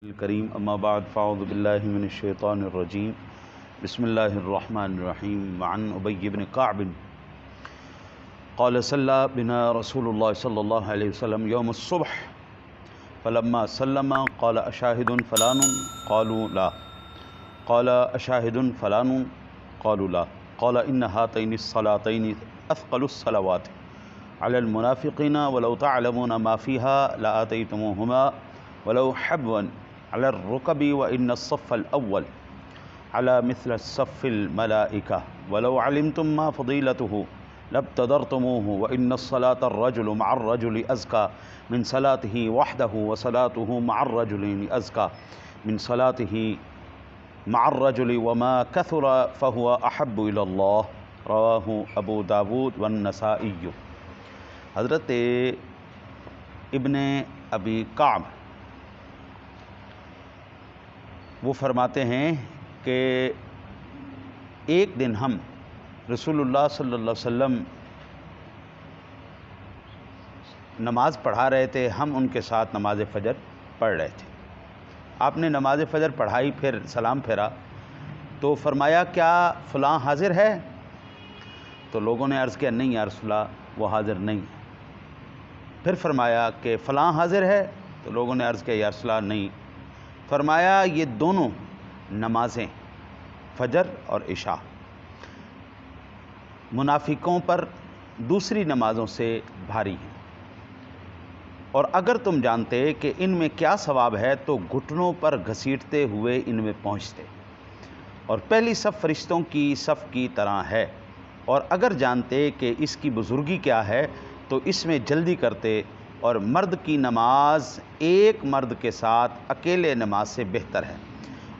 الكريم أما بعد فأعوذ بالله من الشيطان الرجيم بسم الله الرحمن الرحيم وعن أبي بن كعب قال صلى بنا رسول الله صلى الله عليه وسلم يوم الصبح فلما سلم قال أشاهد فلان قالوا لا قال أشاهد فلان قالوا لا قال إن هاتين الصلاتين أثقل الصلوات على المنافقين ولو تعلمون ما فيها لآتيتموهما ولو حبوا على الركب وإن الصف الأول على مثل الصف الملائكة ولو علمتم ما فضيلته لابتدرتموه وإن الصلاة الرجل مع الرجل أزكى من صلاته وحده وصلاته مع الرجل أزكى من صلاته مع الرجل وما كثر فهو أحب إلى الله رواه ابو داود والنسائی۔ حضرت ابن ابی کعب وہ فرماتے ہیں کہ ایک دن ہم رسول اللہ صلی اللہ علیہ وسلم نماز پڑھا رہے تھے، ہم ان کے ساتھ نماز فجر پڑھ رہے تھے۔ آپ نے نماز فجر پڑھائی، پھر سلام پھیرا تو فرمایا کیا فلاں حاضر ہے؟ تو لوگوں نے عرض کیا نہیں یا رسول اللہ وہ حاضر نہیں۔ پھر فرمایا کہ فلاں حاضر ہے؟ تو لوگوں نے عرض کیا یا رسول اللہ نہیں۔ فرمایا یہ دونوں نمازیں فجر اور عشاء منافقوں پر دوسری نمازوں سے بھاری ہیں، اور اگر تم جانتے کہ ان میں کیا ثواب ہے تو گھٹنوں پر گھسیٹتے ہوئے ان میں پہنچتے، اور پہلی صف فرشتوں کی صف کی طرح ہے، اور اگر جانتے کہ اس کی بزرگی کیا ہے تو اس میں جلدی کرتے، اور مرد کی نماز ایک مرد کے ساتھ اکیلے نماز سے بہتر ہے،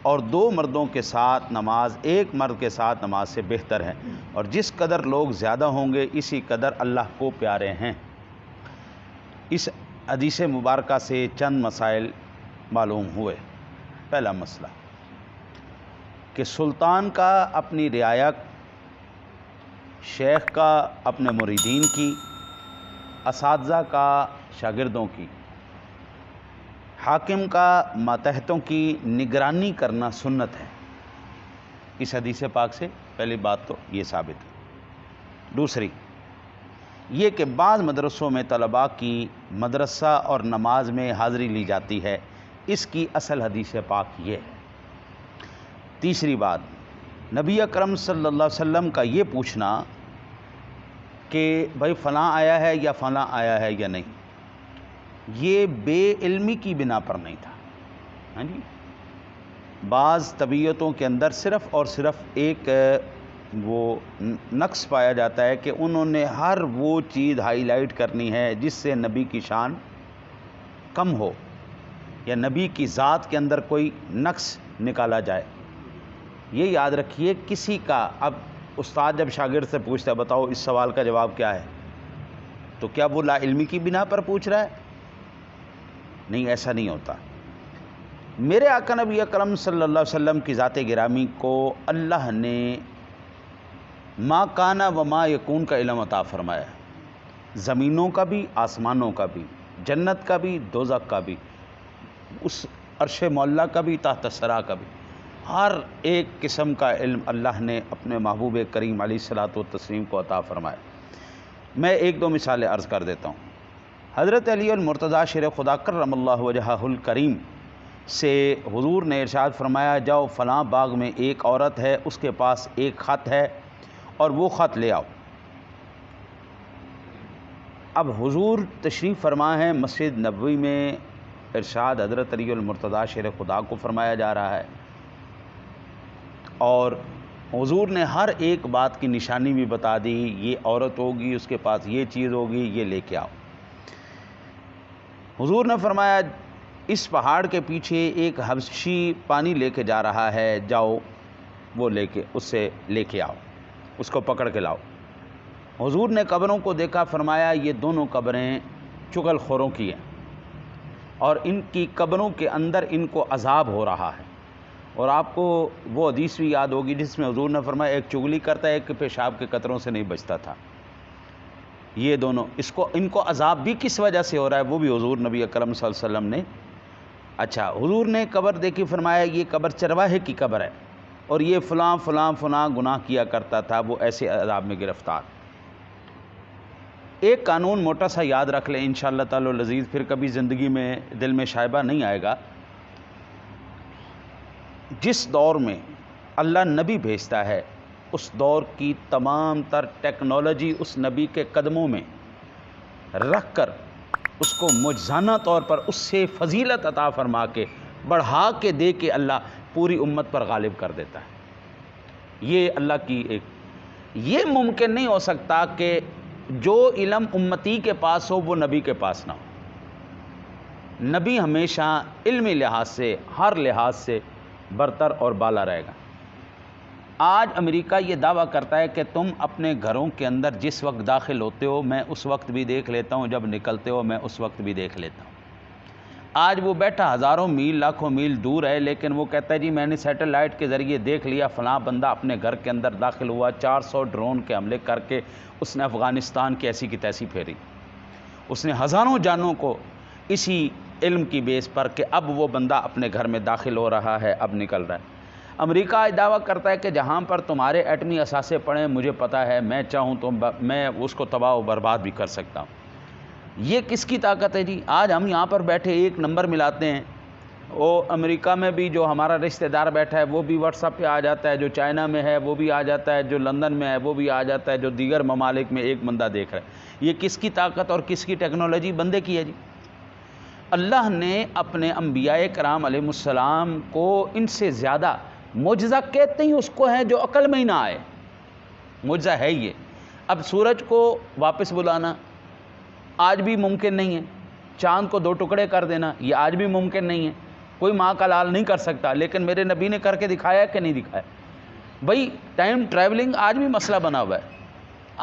اور دو مردوں کے ساتھ نماز ایک مرد کے ساتھ نماز سے بہتر ہے، اور جس قدر لوگ زیادہ ہوں گے اسی قدر اللہ کو پیارے ہیں۔ اس حدیث مبارکہ سے چند مسائل معلوم ہوئے۔ پہلا مسئلہ کہ سلطان کا اپنی رعایا، شیخ کا اپنے مریدین کی، اساتذہ کا شاگردوں کی، حاکم کا ماتحتوں کی نگرانی کرنا سنت ہے۔ اس حدیث پاک سے پہلی بات تو یہ ثابت ہے۔ دوسری یہ کہ بعض مدرسوں میں طلباء کی مدرسہ اور نماز میں حاضری لی جاتی ہے، اس کی اصل حدیث پاک یہ ہے۔ تیسری بات نبی اکرم صلی اللہ علیہ وسلم کا یہ پوچھنا کہ بھائی فلاں آیا ہے یا فلاں آیا ہے یا نہیں، یہ بے علمی کی بنا پر نہیں تھا۔ ہاں جی، بعض طبیعتوں کے اندر صرف اور صرف ایک وہ نقص پایا جاتا ہے کہ انہوں نے ہر وہ چیز ہائی لائٹ کرنی ہے جس سے نبی کی شان کم ہو یا نبی کی ذات کے اندر کوئی نقص نکالا جائے۔ یہ یاد رکھیے، کسی کا اب استاد جب شاگرد سے پوچھتا ہے بتاؤ اس سوال کا جواب کیا ہے، تو کیا وہ لا علمی کی بنا پر پوچھ رہا ہے؟ نہیں، ایسا نہیں ہوتا۔ میرے آقا نبی اکرم صلی اللہ علیہ وسلم کی ذات گرامی کو اللہ نے ما کانا و ما یکون کا علم عطا فرمایا ہے، زمینوں کا بھی، آسمانوں کا بھی، جنت کا بھی، دوزخ کا بھی، اس عرش معلیٰ کا بھی، تحت ثری کا بھی، ہر ایک قسم کا علم اللہ نے اپنے محبوب کریم علیہ الصلوۃ والتسلیم کو عطا فرمایا۔ میں ایک دو مثالیں عرض کر دیتا ہوں۔ حضرت علی المرتضیٰ شیر خدا کرم اللہ وجہہ الکریم سے حضور نے ارشاد فرمایا جاؤ فلاں باغ میں ایک عورت ہے، اس کے پاس ایک خط ہے اور وہ خط لے آؤ۔ اب حضور تشریف فرما ہے مسجد نبوی میں، ارشاد حضرت علی المرتضیٰ شیر خدا کو فرمایا جا رہا ہے، اور حضور نے ہر ایک بات کی نشانی بھی بتا دی، یہ عورت ہوگی، اس کے پاس یہ چیز ہوگی، یہ لے کے آؤ۔ حضور نے فرمایا اس پہاڑ کے پیچھے ایک حبشی پانی لے کے جا رہا ہے، جاؤ وہ لے کے اس سے لے کے آؤ، اس کو پکڑ کے لاؤ۔ حضور نے قبروں کو دیکھا، فرمایا یہ دونوں قبریں چغل خوروں کی ہیں، اور ان کی قبروں کے اندر ان کو عذاب ہو رہا ہے۔ اور آپ کو وہ حدیث بھی یاد ہوگی جس میں حضور نے فرمایا ایک چغلی کرتا ہے، ایک پیشاب کے قطروں سے نہیں بچتا تھا۔ یہ دونوں ان کو عذاب بھی کس وجہ سے ہو رہا ہے وہ بھی حضور نبی اکرم صلی اللہ علیہ وسلم نے اچھا حضور نے قبر دیکھی، فرمایا یہ قبر چرواہے کی قبر ہے اور یہ فلاں فلاں فلاں گناہ کیا کرتا تھا، وہ ایسے عذاب میں گرفتار۔ ایک قانون موٹا سا یاد رکھ لیں انشاءاللہ تعالی العزیز، پھر کبھی زندگی میں دل میں شائبہ نہیں آئے گا۔ جس دور میں اللہ نبی بھیجتا ہے اس دور کی تمام تر ٹیکنالوجی اس نبی کے قدموں میں رکھ کر اس کو معجزانہ طور پر اس سے فضیلت عطا فرما کے بڑھا کے دے کے اللہ پوری امت پر غالب کر دیتا ہے۔ یہ اللہ کی یہ ممکن نہیں ہو سکتا کہ جو علم امتی کے پاس ہو وہ نبی کے پاس نہ ہو۔ نبی ہمیشہ علمی لحاظ سے ہر لحاظ سے برتر اور بالا رہے گا۔ آج امریکہ یہ دعویٰ کرتا ہے کہ تم اپنے گھروں کے اندر جس وقت داخل ہوتے ہو میں اس وقت بھی دیکھ لیتا ہوں، جب نکلتے ہو میں اس وقت بھی دیکھ لیتا ہوں۔ آج وہ بیٹھا ہزاروں میل لاکھوں میل دور ہے، لیکن وہ کہتا ہے جی میں نے سیٹلائٹ کے ذریعے دیکھ لیا فلاں بندہ اپنے گھر کے اندر داخل ہوا، 400 ڈرون کے حملے کر کے اس نے افغانستان کی ایسی کی تیسی پھیری، اس نے ہزاروں جانوں کو اسی علم کی بیس پر کہ اب وہ بندہ اپنے گھر میں داخل ہو رہا ہے، اب نکل رہا ہے۔ امریکہ آج دعویٰ کرتا ہے کہ جہاں پر تمہارے ایٹمی اثاثے پڑیں مجھے پتہ ہے، میں چاہوں تو میں اس کو تباہ و برباد بھی کر سکتا ہوں۔ یہ کس کی طاقت ہے جی؟ آج ہم یہاں پر بیٹھے ایک نمبر ملاتے ہیں، وہ امریکہ میں بھی جو ہمارا رشتہ دار بیٹھا ہے وہ بھی واٹس ایپ پہ آ جاتا ہے، جو چائنا میں ہے وہ بھی آ جاتا ہے، جو لندن میں ہے وہ بھی آ جاتا ہے، جو دیگر ممالک میں ایک بندہ دیکھ رہا ہے۔ یہ کس کی طاقت اور کس کی ٹیکنالوجی؟ بندے کی ہے جی۔ اللہ نے اپنے انبیاء کرام علیہ السلام کو ان سے زیادہ معجزہ کہتے ہی اس کو ہے جو عقل میں ہی نہ آئے، معجزہ ہے یہ۔ اب سورج کو واپس بلانا آج بھی ممکن نہیں ہے، چاند کو 2 ٹکڑے کر دینا یہ آج بھی ممکن نہیں ہے، کوئی ماں کا لال نہیں کر سکتا، لیکن میرے نبی نے کر کے دکھایا کہ نہیں دکھایا؟ بھائی ٹائم ٹریولنگ آج بھی مسئلہ بنا ہوا ہے،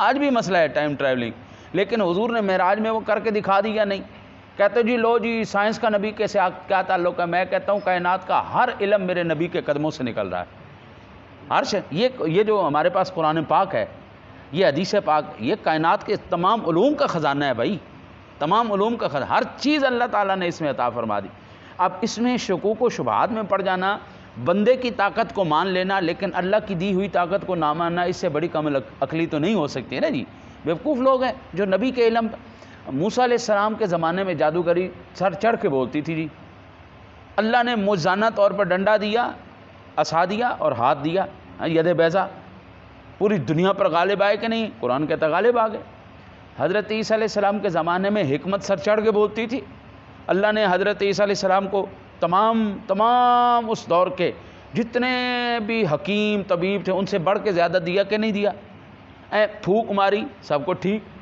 آج بھی مسئلہ ہے ٹائم ٹریولنگ، لیکن حضور نے معراج میں وہ کر کے دکھا دیا نہیں۔ کہتے جی لو جی سائنس کا نبی کے ساتھ کیا تعلق ہے؟ میں کہتا ہوں کائنات کا ہر علم میرے نبی کے قدموں سے نکل رہا ہے، ہر شے۔ یہ جو ہمارے پاس قرآن پاک ہے، یہ حدیث پاک، یہ کائنات کے تمام علوم کا خزانہ ہے بھائی، تمام علوم کا خزانہ، ہر چیز اللہ تعالیٰ نے اس میں عطا فرما دی۔ اب اس میں شکوک و شبہات میں پڑ جانا، بندے کی طاقت کو مان لینا لیکن اللہ کی دی ہوئی طاقت کو نہ ماننا، اس سے بڑی کم عقلی تو نہیں ہو سکتی ہے نا جی۔ بیوقوف لوگ ہیں جو نبی کے علم، موسیٰ علیہ السلام کے زمانے میں جادوگری سر چڑھ کے بولتی تھی جی، اللہ نے معجزانہ طور پر ڈنڈا دیا، عصا دیا اور ہاتھ دیا، ید بیضا، پوری دنیا پر غالب آئے کہ نہیں؟ قرآن کہتا غالب آ گئے۔ حضرت عیسیٰ علیہ السلام کے زمانے میں حکمت سر چڑھ کے بولتی تھی، اللہ نے حضرت عیسیٰ علیہ السلام کو تمام اس دور کے جتنے بھی حکیم طبیب تھے ان سے بڑھ کے زیادہ دیا کہ نہیں دیا؟ پھونک ماری سب کو ٹھیک،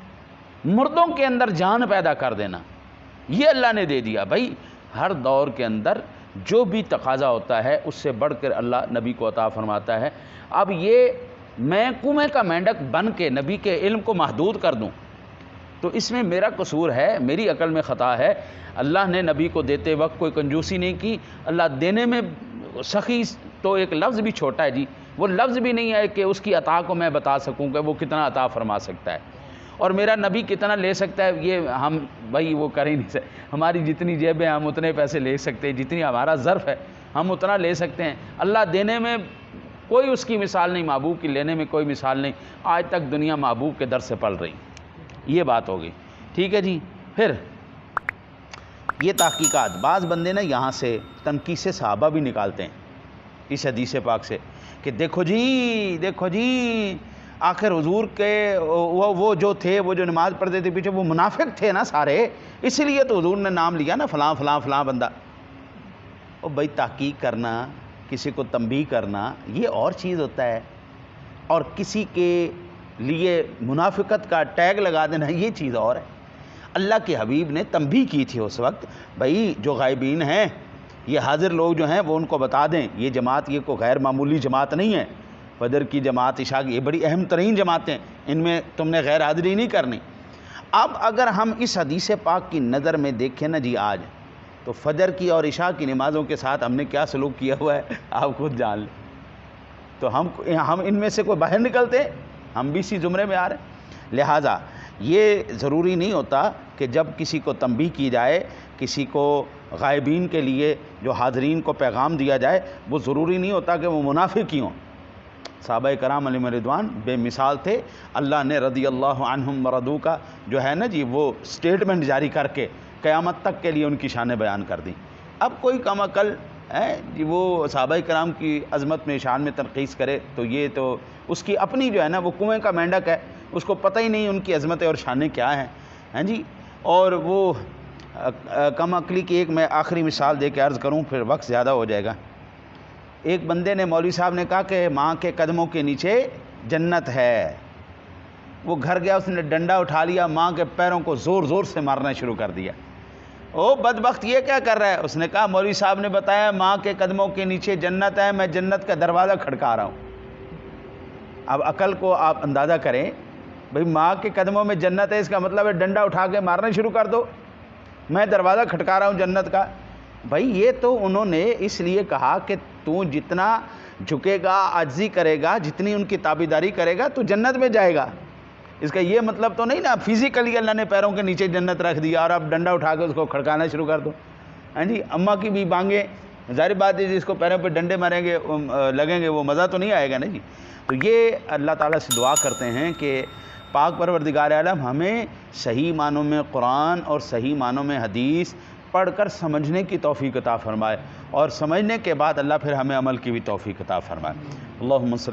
مردوں کے اندر جان پیدا کر دینا یہ اللہ نے دے دیا۔ بھائی ہر دور کے اندر جو بھی تقاضا ہوتا ہے اس سے بڑھ کر اللہ نبی کو عطا فرماتا ہے۔ اب یہ میں کنویں کا مینڈک بن کے نبی کے علم کو محدود کر دوں تو اس میں میرا قصور ہے، میری عقل میں خطا ہے۔ اللہ نے نبی کو دیتے وقت کوئی کنجوسی نہیں کی، اللہ دینے میں سخی تو ایک لفظ بھی چھوٹا ہے جی، وہ لفظ بھی نہیں ہے کہ اس کی عطا کو میں بتا سکوں کہ وہ کتنا عطا فرما سکتا ہے اور میرا نبی کتنا لے سکتا ہے، یہ ہم بھائی وہ کر ہی نہیں سکتے۔ ہماری جتنی جیبیں ہم اتنے پیسے لے سکتے ہیں، جتنی ہمارا ظرف ہے ہم اتنا لے سکتے ہیں۔ اللہ دینے میں کوئی اس کی مثال نہیں، محبوب کی لینے میں کوئی مثال نہیں۔ آج تک دنیا محبوب کے در سے پل رہی، یہ بات ہوگی، ٹھیک ہے جی۔ پھر یہ تحقیقات بعض بندے نا یہاں سے تنقیص صحابہ بھی نکالتے ہیں اس حدیث پاک سے کہ دیکھو جی آخر حضور کے وہ جو تھے، وہ جو نماز پڑھتے تھے پیچھے، وہ منافق تھے نا سارے، اس لیے تو حضور نے نام لیا نا فلاں فلاں فلاں بندہ۔ او بھائی تحقیق کرنا، کسی کو تنبیہ کرنا یہ اور چیز ہوتا ہے، اور کسی کے لیے منافقت کا ٹیگ لگا دینا یہ چیز اور ہے۔ اللہ کے حبیب نے تنبیہ کی تھی اس وقت، بھائی جو غائبین ہیں، یہ حاضر لوگ جو ہیں وہ ان کو بتا دیں یہ جماعت یہ کوئی غیر معمولی جماعت نہیں ہے، فجر کی جماعت، عشاء کی، یہ بڑی اہم ترین جماعتیں، ان میں تم نے غیر حاضری نہیں کرنی۔ اب اگر ہم اس حدیث پاک کی نظر میں دیکھیں نا جی آج، تو فجر کی اور عشاء کی نمازوں کے ساتھ ہم نے کیا سلوک کیا ہوا ہے آپ خود جان لیں۔ تو ہم ان میں سے کوئی باہر نکلتے، ہم بھی اسی زمرے میں آ رہے ہیں۔ لہٰذا یہ ضروری نہیں ہوتا کہ جب کسی کو تنبیہ کی جائے، کسی کو غائبین کے لیے جو حاضرین کو پیغام دیا جائے، وہ ضروری نہیں ہوتا کہ وہ منافق ہی ہوں۔ صحابہ کرام علیہم رضوان بے مثال تھے، اللہ نے رضی اللہ عنہم ورضوا کا جو ہے نا جی وہ سٹیٹمنٹ جاری کر کے قیامت تک کے لیے ان کی شانیں بیان کر دیں۔ اب کوئی کم عقل ہے جی وہ صحابہ کرام کی عظمت میں شان میں تنقیص کرے تو یہ تو اس کی اپنی جو ہے نا وہ کنویں کا مینڈک ہے، اس کو پتہ ہی نہیں ان کی عظمتیں اور شانیں کیا ہیں، ہیں جی۔ اور وہ کم عقلی کی ایک میں آخری مثال دے کے عرض کروں، پھر وقت زیادہ ہو جائے گا۔ ایک بندے نے مولوی صاحب نے کہا کہ ماں کے قدموں کے نیچے جنت ہے۔ وہ گھر گیا، اس نے ڈنڈا اٹھا لیا، ماں کے پیروں کو زور زور سے مارنا شروع کر دیا۔ او بدبخت یہ کیا کر رہا ہے؟ اس نے کہا مولوی صاحب نے بتایا ماں کے قدموں کے نیچے جنت ہے، میں جنت کا دروازہ کھڑکا رہا ہوں۔ اب عقل کو آپ اندازہ کریں، بھئی ماں کے قدموں میں جنت ہے، اس کا مطلب ہے ڈنڈا اٹھا کے مارنا شروع کر دو، میں دروازہ کھٹکا رہا ہوں جنت کا۔ بھائی یہ تو انہوں نے اس لیے کہا کہ تو جتنا جھکے گا، عاجزی کرے گا، جتنی ان کی تابعداری کرے گا تو جنت میں جائے گا۔ اس کا یہ مطلب تو نہیں نا فزیکلی اللہ نے پیروں کے نیچے جنت رکھ دیا اور اب ڈنڈا اٹھا کے اس کو کھڑکانا شروع کر دو۔ ہاں جی، اماں کی بھی بانگیں، ظاہر بات ہے جس کو پیروں پہ ڈنڈے ماریں گے لگیں گے وہ مزہ تو نہیں آئے گا نا جی۔ تو یہ اللہ تعالیٰ سے دعا کرتے ہیں کہ پاک پروردگار عالم ہمیں صحیح معنوں میں قرآن اور صحیح معنوں میں حدیث پڑھ کر سمجھنے کی توفیق عطا فرمائے، اور سمجھنے کے بعد اللہ پھر ہمیں عمل کی بھی توفیق عطا فرمائے۔ اللہم صلی